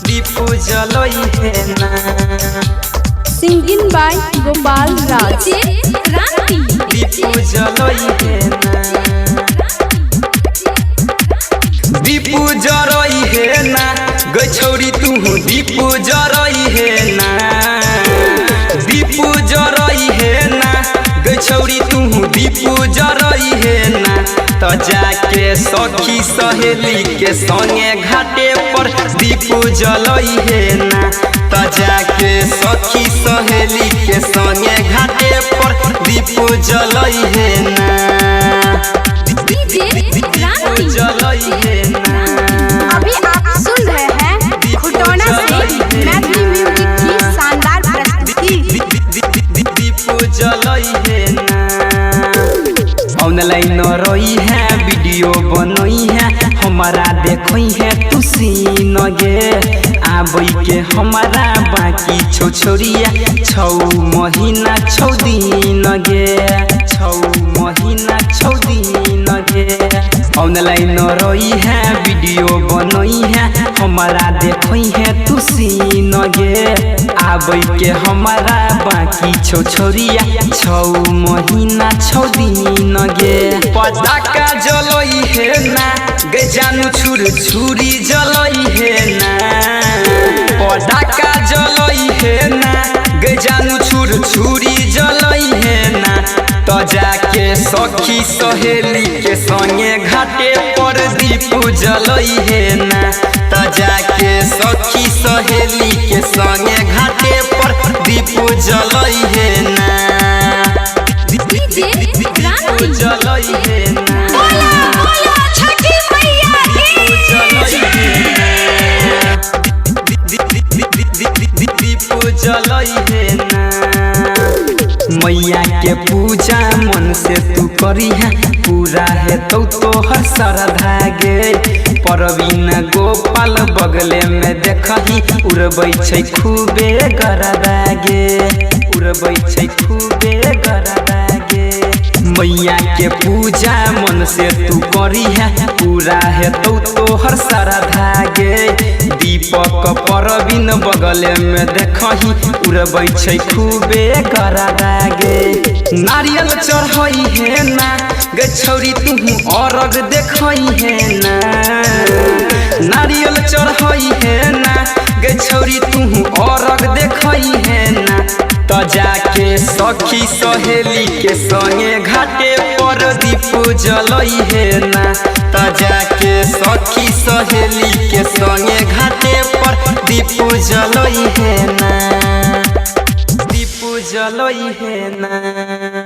दीपू जलई है ना। सिंगिंग बाय गोपाल राज। दीपू जलई है ना। दीपू जरई है ना गई छौरी तू दीपू जरई है ना। दीपू जरई है ना गई छौरी तू दीपू जरई है ना। तो जाके सखी सहेली के संगे घाटे पर दीपू जलई है ना। तो जाके सखी सहेली के संगे घाटे पर दीपू जलई है ना। दीपू जलई है ना। अभी आप सुन रहे हैं खुटौना से मैथिली म्यूजिक की शानदार प्रस्तुति। दीपू जलई है ना। ऑनलाइन रही है वीडियो बनई है हमारा देखई है तू सीन गे। आबई के हमारा बाकी छौ छोरिया 6 महीना 6 दिन गे। 6 महीना 6 दिन गे। ऑनलाइन रही है वीडियो बनई है हमारा देखई है तू सीन गे। आबई के हमारा बाकी छौ छोरिया 6 महीना 6 दिन गे। पटाखा जलई है ना गे जानू छुर छुरी जलई है ना। पटाखा जलई है ना गे जानू छुर छुरी जलई है ना। तो जाके सखी सहेली के संगे घाटे पर दीपू जलई है ना। तो जाके सखी सहेली के संगे घाटे पर दीपू जलई है ना। दीपू जलई है ना। दीपू जलई है ना। मैया के पूजा मन से तू करी है पूरा है तो हर श्रद्धा गे। परवीन गोपाल बगले में देखही उड़बै छै खूबे गरदा गे। उड़बै छै खूबे गरदा गे। मैया के पूजा मन से तू करी है पूरा है तो हर श्रद्धा गे। दीपक परवीन बगले में देखही उड़बै छै खूबे गरदा गे। नारियल चढ़ई है ना गे छौरी तू अरग देखई है ना। नारियल चढ़ई है ना गे छौरी तू अरग देखई है ना। तो जाके सखी सहेली के संगे घाटे पर दीपू जलई है ना। तो जाके सखी सहेली के संगे घाटे पर दीपू जलई है ना। दीपू जलई है ना।